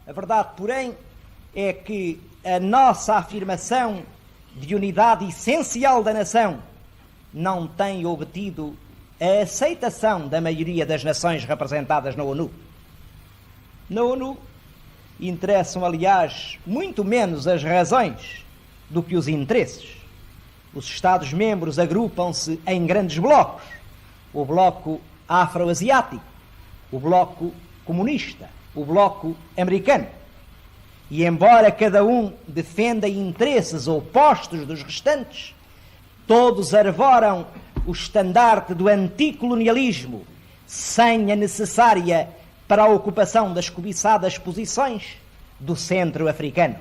A verdade, porém, é que a nossa afirmação de unidade essencial da nação não tem obtido a aceitação da maioria das nações representadas na ONU. Na ONU interessam, aliás, muito menos as razões do que os interesses. Os Estados-membros agrupam-se em grandes blocos: o bloco afro-asiático, o bloco comunista, o bloco americano. E embora cada um defenda interesses opostos dos restantes, todos arvoram o estandarte do anticolonialismo, senha necessária para a ocupação das cobiçadas posições do centro africano.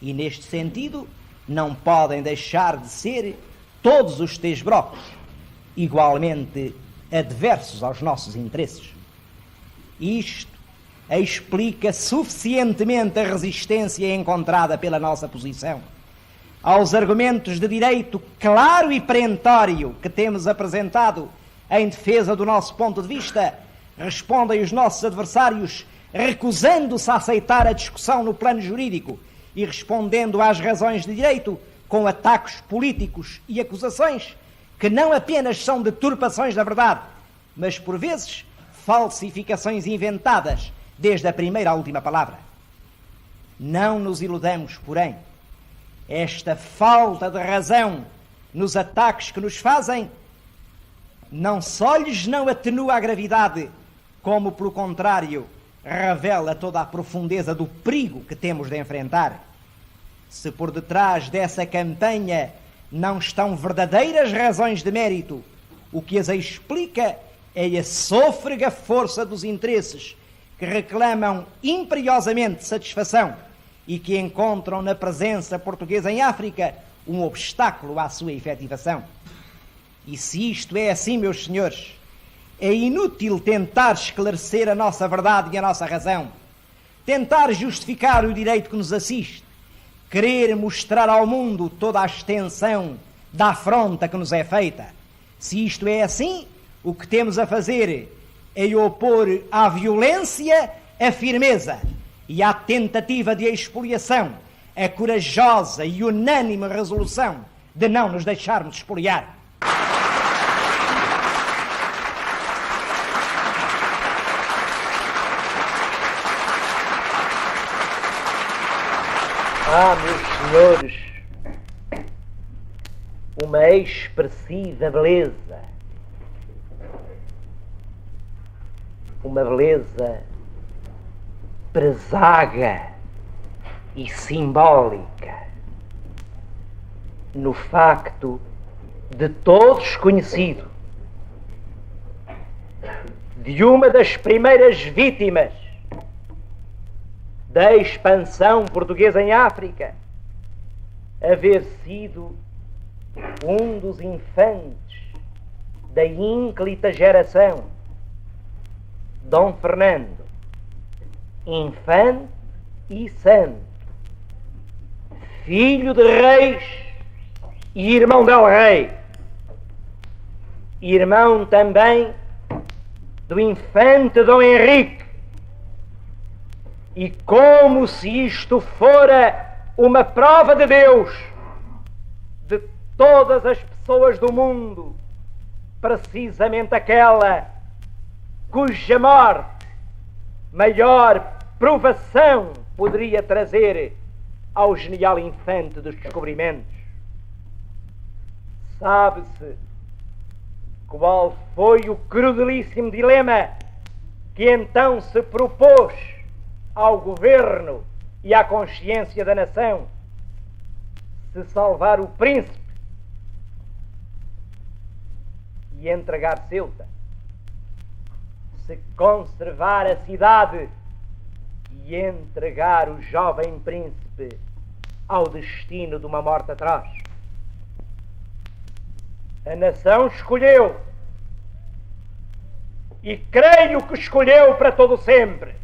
E neste sentido, não podem deixar de ser todos os três blocos igualmente adversos aos nossos interesses. Isto explica suficientemente a resistência encontrada pela nossa posição aos argumentos de direito claro e perentório que temos apresentado em defesa do nosso ponto de vista. Respondem os nossos adversários recusando-se a aceitar a discussão no plano jurídico e respondendo às razões de direito com ataques políticos e acusações que não apenas são deturpações da verdade, mas por vezes falsificações inventadas desde a primeira à última palavra. Não nos iludamos, porém, esta falta de razão nos ataques que nos fazem não só lhes não atenua a gravidade, como, pelo contrário, revela toda a profundeza do perigo que temos de enfrentar. Se por detrás dessa campanha não estão verdadeiras razões de mérito, o que as explica é a sôfrega força dos interesses que reclamam imperiosamente satisfação e que encontram na presença portuguesa em África um obstáculo à sua efetivação. E se isto é assim, meus senhores, é inútil tentar esclarecer a nossa verdade e a nossa razão, tentar justificar o direito que nos assiste, querer mostrar ao mundo toda a extensão da afronta que nos é feita. Se isto é assim, o que temos a fazer é opor à violência a firmeza e à tentativa de expoliação a corajosa e unânime resolução de não nos deixarmos expoliar. Meus senhores, uma expressiva beleza, uma beleza presaga e simbólica no facto de todos conhecido de uma das primeiras vítimas da expansão portuguesa em África haver sido um dos infantes da ínclita geração, Dom Fernando, infante e santo, filho de reis e irmão del rei, irmão também do infante Dom Henrique. E como se isto fora uma prova de Deus, de todas as pessoas do mundo, precisamente aquela cuja morte maior provação poderia trazer ao genial infante dos descobrimentos. Sabe-se qual foi o crudelíssimo dilema que então se propôs ao governo e à consciência da nação: se salvar o príncipe e entregar Ceuta, se conservar a cidade e entregar o jovem príncipe ao destino de uma morte atroz. A nação escolheu, e creio que escolheu para todo sempre.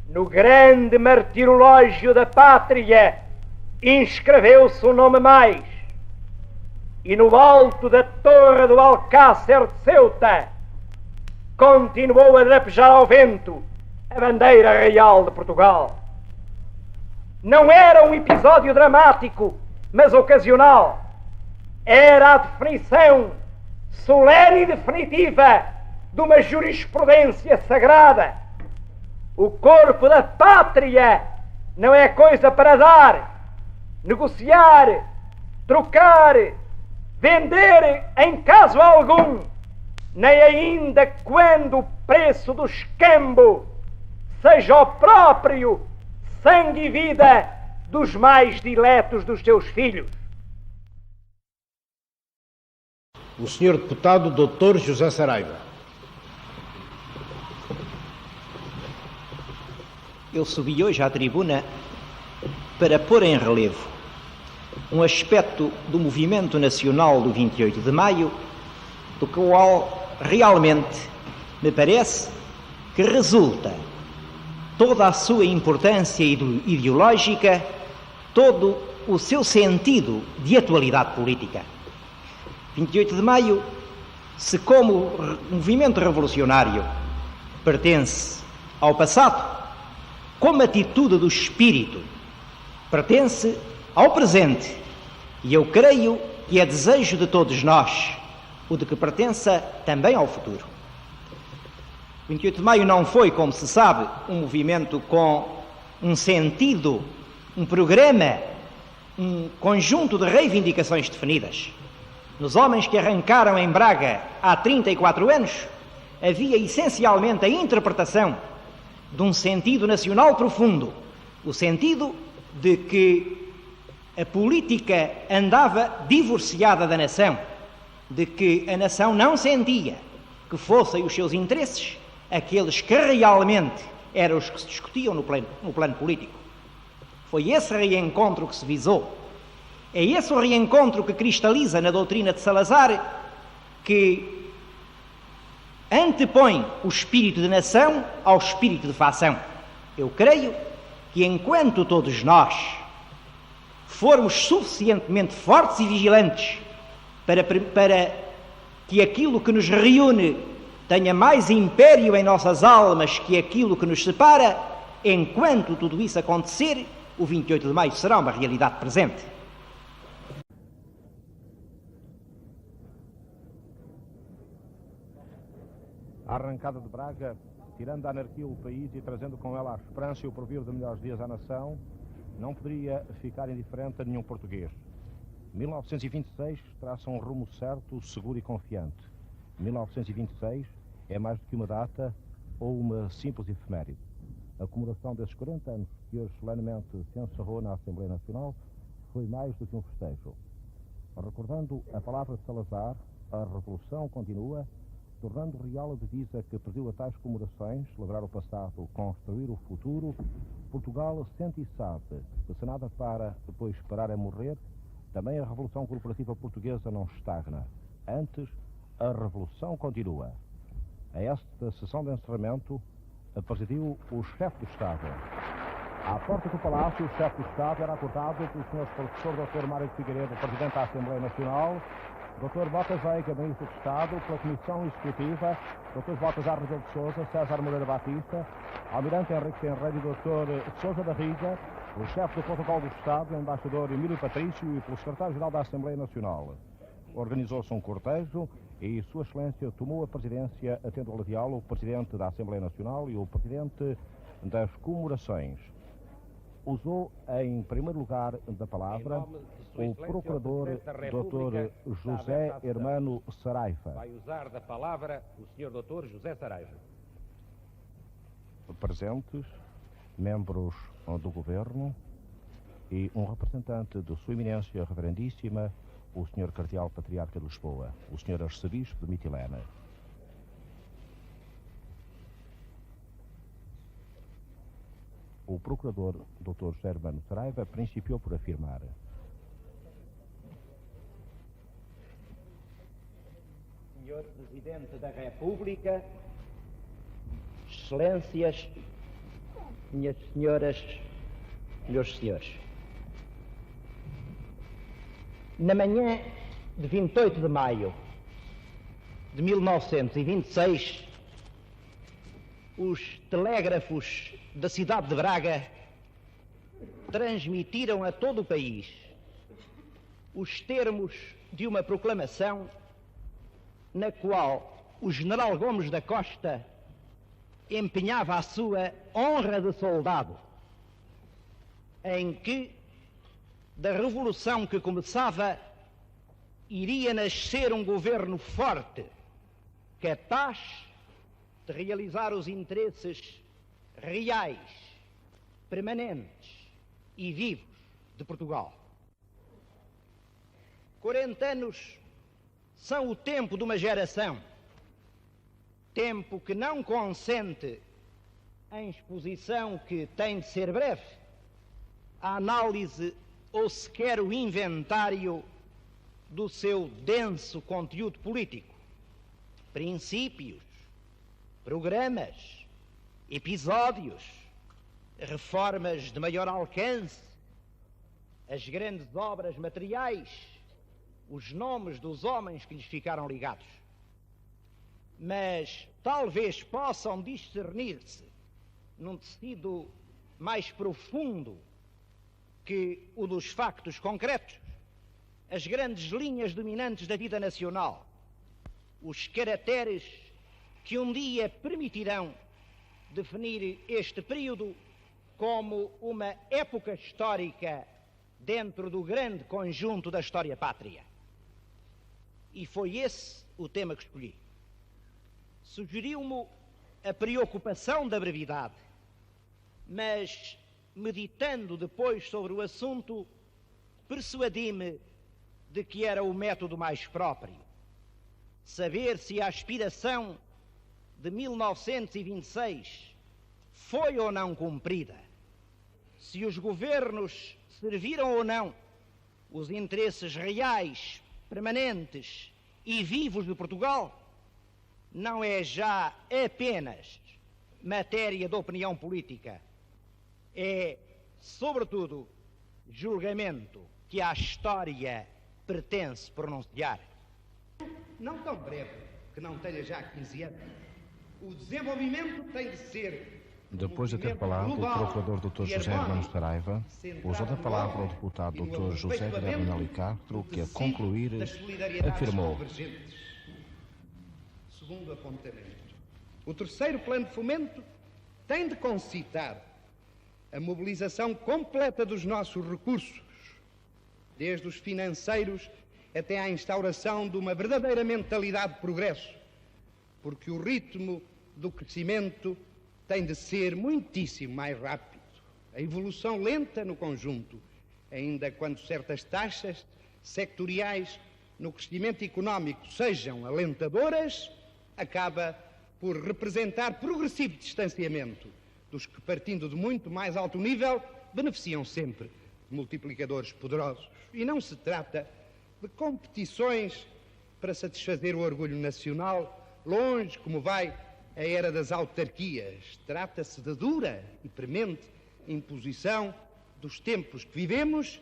No grande martirológio da pátria inscreveu-se um nome mais, e no alto da torre do Alcácer de Ceuta continuou a drapejar ao vento a bandeira real de Portugal. Não era um episódio dramático, mas ocasional. Era a definição solene e definitiva de uma jurisprudência sagrada. O corpo da pátria não é coisa para dar, negociar, trocar, vender em caso algum, nem ainda quando o preço do escambo seja o próprio sangue e vida dos mais diletos dos teus filhos. O Sr. Deputado Dr. José Saraiva. Eu subi hoje à tribuna para pôr em relevo um aspecto do movimento nacional do 28 de maio, do qual realmente me parece que resulta toda a sua importância ideológica, todo o seu sentido de atualidade política. 28 de maio, se como movimento revolucionário pertence ao passado, como atitude do espírito pertence ao presente, e eu creio que é desejo de todos nós o de que pertença também ao futuro. 28 de maio não foi, como se sabe, um movimento com um sentido, um programa, um conjunto de reivindicações definidas. Nos homens que arrancaram em Braga há 34 anos, havia essencialmente a interpretação de um sentido nacional profundo, o sentido de que a política andava divorciada da nação, de que a nação não sentia que fossem os seus interesses aqueles que realmente eram os que se discutiam no plano político. Foi esse reencontro que se visou. É esse o reencontro que cristaliza na doutrina de Salazar, que antepõe o espírito de nação ao espírito de fação. Eu creio que enquanto todos nós formos suficientemente fortes e vigilantes para que aquilo que nos reúne tenha mais império em nossas almas que aquilo que nos separa, enquanto tudo isso acontecer, o 28 de maio será uma realidade presente. A arrancada de Braga, tirando a anarquia o país e trazendo com ela a esperança e o porvir de melhores dias à nação, não poderia ficar indiferente a nenhum português. 1926 traça um rumo certo, seguro e confiante. 1926 é mais do que uma data ou uma simples efeméride. A comemoração desses 40 anos que hoje solenemente se encerrou na Assembleia Nacional foi mais do que um festejo. Recordando a palavra de Salazar, a revolução continua, tornando real a divisa que pediu a tais comemorações, celebrar o passado, construir o futuro. Portugal sente e sabe que se nada para, depois parar é morrer. Também a Revolução Corporativa Portuguesa não estagna. Antes, a revolução continua. A esta sessão de encerramento presidiu o chefe do Estado. À porta do Palácio, o chefe do Estado era acordado pelo Sr. Professor Dr. Mário de Figueiredo, Presidente da Assembleia Nacional, Dr. Botas Veiga, Ministro de Estado, pela Comissão Executiva, Dr. Botas Arregel de Sousa, César Moreira Batista, Almirante Henrique Tenreiro e Dr. Sousa da Riga, o chefe do protocolo do Estado, o embaixador Emílio Patrício e pelo secretário-geral da Assembleia Nacional. Organizou-se um cortejo e Sua Excelência tomou a presidência, atendo ao diálogo, o Presidente da Assembleia Nacional e o Presidente das Comemorações. Usou, em primeiro lugar da palavra, o Procurador Dr. José Hermano Saraiva. Vai usar da palavra o Sr. Dr. José Saraiva. Presentes, membros do Governo e um representante de Sua Eminência Reverendíssima, o Sr. Cardeal Patriarca de Lisboa, o Sr. Arcebispo de Mitilene. O Procurador Dr. José Hermano Saraiva principiou por afirmar: Senhor Presidente da República, Excelências, minhas senhoras, meus senhores, na manhã de 28 de maio de 1926, os telégrafos da cidade de Braga transmitiram a todo o país os termos de uma proclamação na qual o general Gomes da Costa empenhava a sua honra de soldado, em que da revolução que começava iria nascer um governo forte, capaz de realizar os interesses reais, permanentes e vivos de Portugal. 40 anos são o tempo de uma geração, tempo que não consente, em exposição que tem de ser breve, a análise ou sequer o inventário do seu denso conteúdo político, princípios, programas, episódios, reformas de maior alcance, as grandes obras materiais, os nomes dos homens que lhes ficaram ligados. Mas talvez possam discernir-se num tecido mais profundo que o dos factos concretos, as grandes linhas dominantes da vida nacional, os caracteres que um dia permitirão definir este período como uma época histórica dentro do grande conjunto da história pátria. E foi esse o tema que escolhi. Sugeriu-me a preocupação da brevidade, mas, meditando depois sobre o assunto, persuadi-me de que era o método mais próprio. Saber se a aspiração de 1926 foi ou não cumprida, se os governos serviram ou não os interesses reais, permanentes e vivos de Portugal, não é já apenas matéria de opinião política, é, sobretudo, julgamento que à história pertence pronunciar. Não tão breve, que não tenha já 15 anos. O desenvolvimento tem de ser... Depois de ter falado, o procurador Dr. José Hermano Saraiva usou da palavra o deputado Dr. José Guilherme Nelly Castro, que a concluir afirmou: Segundo apontamento, o terceiro plano de fomento tem de concitar a mobilização completa dos nossos recursos, desde os financeiros até à instauração de uma verdadeira mentalidade de progresso, porque o ritmo do crescimento tem de ser muitíssimo mais rápido. A evolução lenta no conjunto, ainda quando certas taxas sectoriais no crescimento económico sejam alentadoras, acaba por representar progressivo distanciamento dos que, partindo de muito mais alto nível, beneficiam sempre de multiplicadores poderosos. E não se trata de competições para satisfazer o orgulho nacional, longe como vai a era das autarquias. Trata-se de dura e premente imposição dos tempos que vivemos,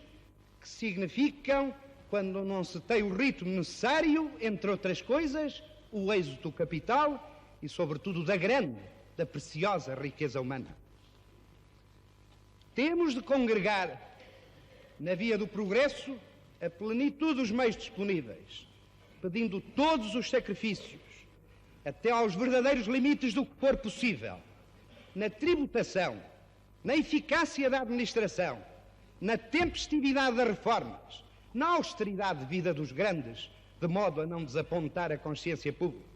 que significam, quando não se tem o ritmo necessário, entre outras coisas, o êxito do capital e, sobretudo, da grande, da preciosa riqueza humana. Temos de congregar na via do progresso a plenitude dos meios disponíveis, pedindo todos os sacrifícios, até aos verdadeiros limites do que for possível, na tributação, na eficácia da administração, na tempestividade das reformas, na austeridade de vida dos grandes, de modo a não desapontar a consciência pública.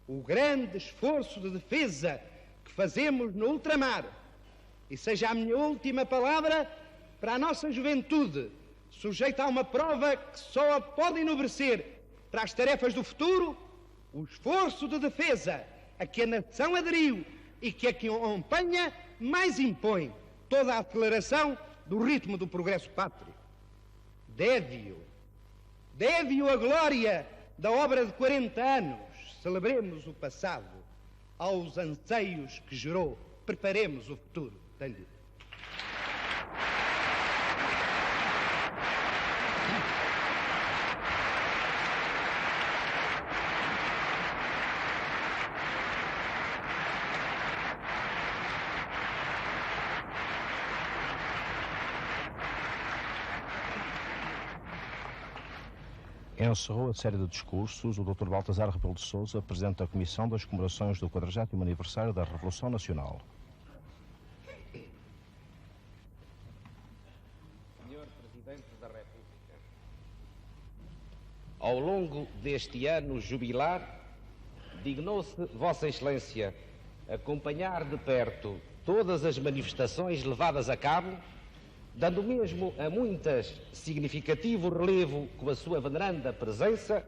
O grande esforço de defesa que fazemos no ultramar, e seja a minha última palavra para a nossa juventude, sujeita a uma prova que só a pode enobrecer para as tarefas do futuro, o esforço de defesa a que a nação aderiu e que a que acompanha mais impõe toda a aceleração do ritmo do progresso pátrio. Deve-o a glória da obra de 40 anos, celebremos o passado, aos anseios que gerou, preparemos o futuro. Tenho dito. Encerrou a série de discursos o Dr. Baltazar Rebelo de Sousa, Presidente da Comissão das Comemorações do 40º aniversário da Revolução Nacional. Senhor Presidente da República, ao longo deste ano jubilar, dignou-se Vossa Excelência acompanhar de perto todas as manifestações levadas a cabo, dando mesmo a muitas significativo relevo com a sua veneranda presença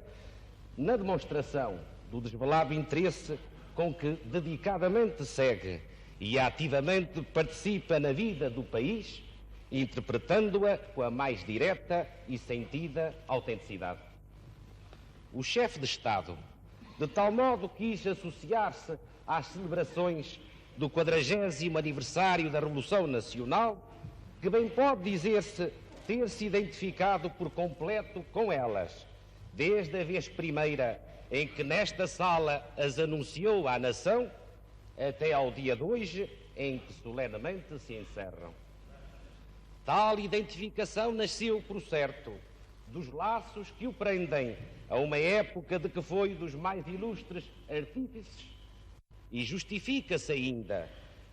na demonstração do desvelado interesse com que dedicadamente segue e ativamente participa na vida do país, interpretando-a com a mais direta e sentida autenticidade. O chefe de Estado, de tal modo, quis associar-se às celebrações do 40º aniversário da Revolução Nacional, que bem pode dizer-se ter-se identificado por completo com elas, desde a vez primeira em que nesta sala as anunciou à nação, até ao dia de hoje, em que solenemente se encerram. Tal identificação nasceu, por certo, dos laços que o prendem a uma época de que foi dos mais ilustres artífices, e justifica-se ainda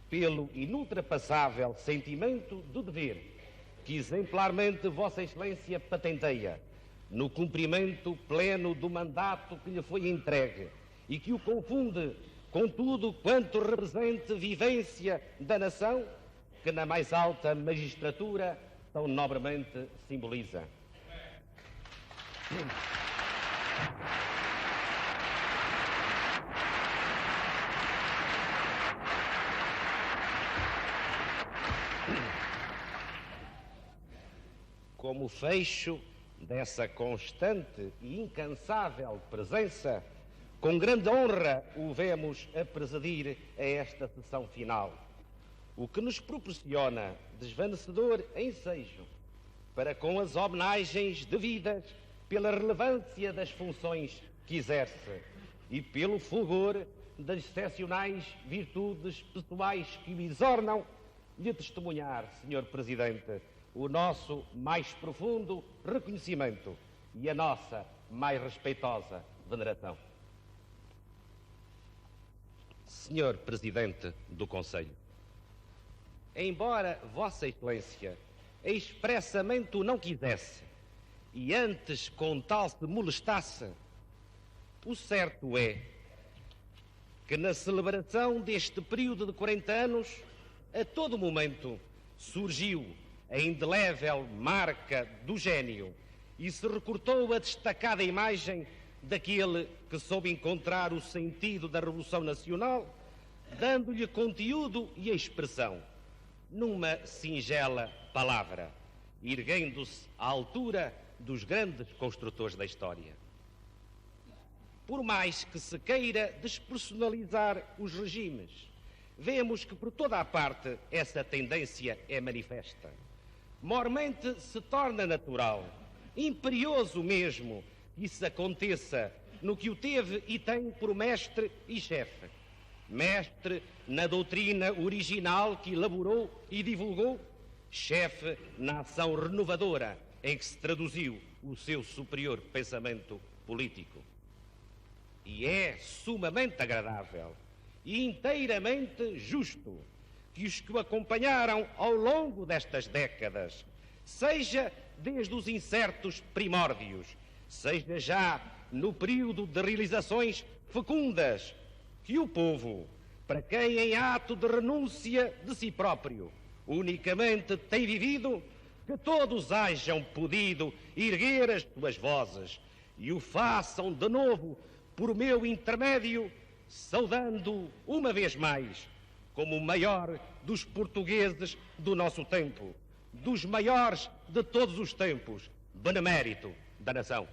pelo inultrapassável sentimento do dever que exemplarmente Vossa Excelência patenteia no cumprimento pleno do mandato que lhe foi entregue e que o confunde com tudo quanto represente vivência da nação que na mais alta magistratura tão nobremente simboliza. Como fecho dessa constante e incansável presença, com grande honra o vemos a presidir a esta sessão final, o que nos proporciona desvanecedor ensejo para com as homenagens devidas pela relevância das funções que exerce e pelo fulgor das excepcionais virtudes pessoais que o exornam, lhe testemunhar, Sr. Presidente, o nosso mais profundo reconhecimento e a nossa mais respeitosa veneração. Sr. Presidente do Conselho, embora Vossa Excelência expressamente o não quisesse e antes com tal se molestasse, o certo é que na celebração deste período de 40 anos, a todo momento surgiu a indelével marca do gênio e se recortou a destacada imagem daquele que soube encontrar o sentido da Revolução Nacional, dando-lhe conteúdo e expressão numa singela palavra, erguendo-se à altura dos grandes construtores da história. Por mais que se queira despersonalizar os regimes, vemos que por toda a parte essa tendência é manifesta. Mormente se torna natural, imperioso mesmo, que isso aconteça no que o teve e tem por mestre e chefe. Mestre na doutrina original que elaborou e divulgou, chefe na ação renovadora em que se traduziu o seu superior pensamento político. E é sumamente agradável e inteiramente justo que os que o acompanharam ao longo destas décadas, seja desde os incertos primórdios, seja já no período de realizações fecundas, que o povo, para quem em ato de renúncia de si próprio unicamente tem vivido, que todos hajam podido erguer as suas vozes e o façam de novo por meu intermédio, saudando uma vez mais como o maior dos portugueses do nosso tempo, dos maiores de todos os tempos, benemérito da nação.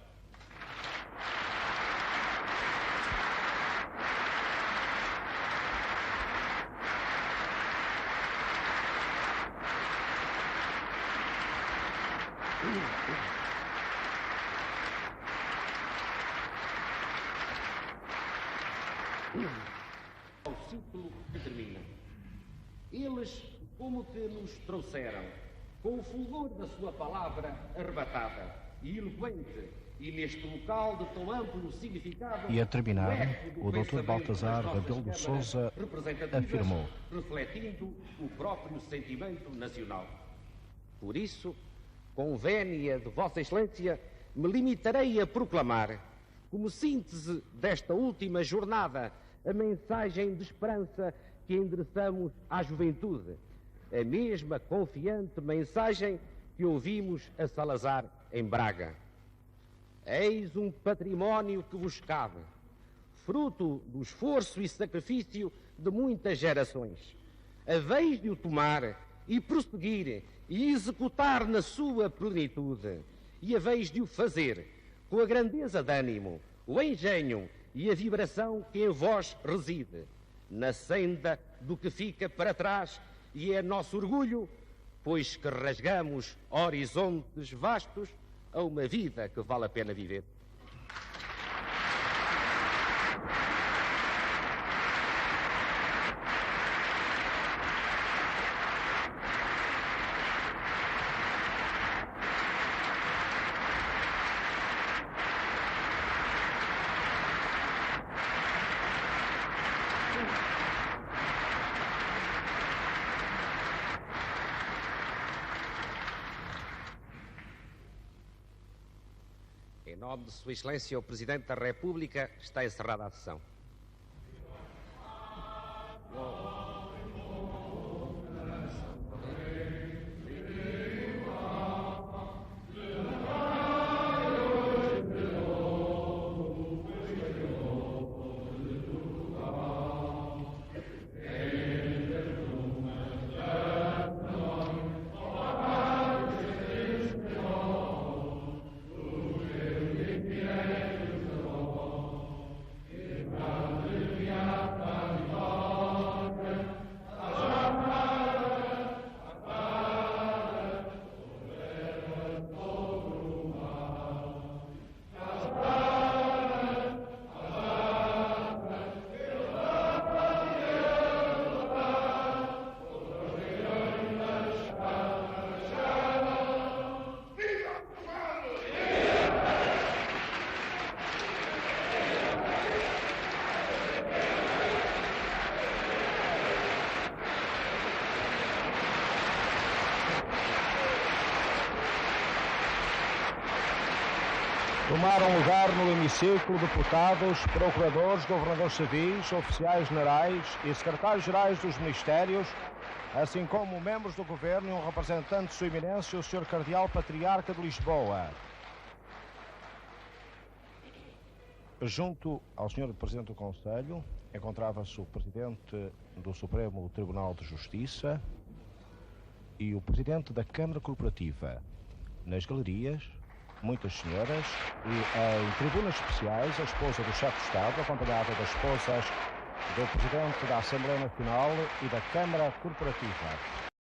Ao ciclo que termina. Eles, como que nos trouxeram, com o fulgor da sua palavra arrebatada e eloquente, e neste local de tão amplo significado. E a terminar, o Dr. Baltasar Rebelo de Sousa afirmou: refletindo o próprio sentimento nacional. Por isso, com vénia de Vossa Excelência, me limitarei a proclamar, como síntese desta última jornada, a mensagem de esperança que endereçamos à juventude, a mesma confiante mensagem que ouvimos a Salazar em Braga. Eis um património que vos cabe, fruto do esforço e sacrifício de muitas gerações. Haveis de o tomar e prosseguir e executar na sua plenitude, e haveis de o fazer com a grandeza de ânimo, o engenho e a vibração que em vós reside, na senda do que fica para trás, e é nosso orgulho, pois que rasgamos horizontes vastos a uma vida que vale a pena viver. Em nome de Sua Excelência, o Presidente da República, está encerrada a sessão. Tomaram lugar no hemiciclo deputados, procuradores, governadores civis, oficiais generais e secretários-gerais dos ministérios, assim como membros do governo e um representante de Sua Eminência, o Sr. Cardeal Patriarca de Lisboa. Junto ao Sr. Presidente do Conselho encontrava-se o Presidente do Supremo Tribunal de Justiça e o Presidente da Câmara Corporativa. Nas galerias, muitas senhoras e em tribunas especiais a esposa do chefe de Estado, acompanhada das esposas do Presidente da Assembleia Nacional e da Câmara Corporativa.